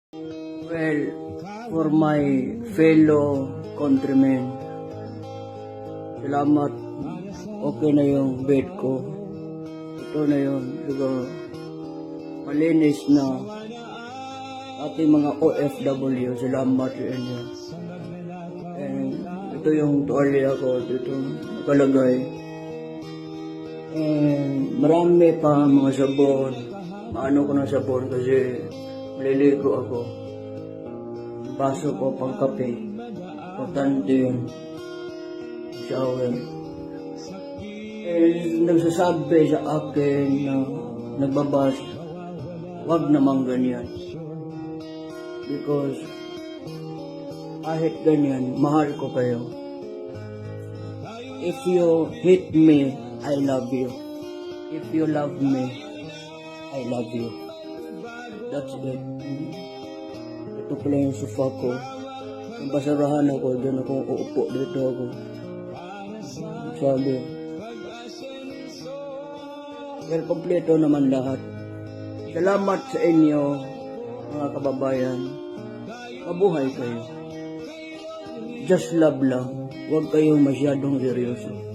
Well, for my fellow countrymen, salamat. Okay na yung bed ko. Ito na yun. Siguro, malinis na ating mga OFW. Salamat sa inyo. And ito yung tuwalya ko. Dito nakalagay. And marami pa mga sabon. Maano ko ng sabon kasi maliligo ako. Baso ko pang kape. Importante yun. Shower. Eh, nagsasabi sa akin na nagbabas, wag namang ganyan. Because kahit ganyan, mahal ko kayo. If you hate me, I love you. If you love me, I love you. That's it. Ito pala yung sofa ko. Yung basarahan ako, dyan ako uupo dito ako. Sabi, well, kompleto naman lahat. Salamat sa inyo, mga kababayan. Mabuhay kayo. Just love lang. Huwag kayong masyadong seryoso.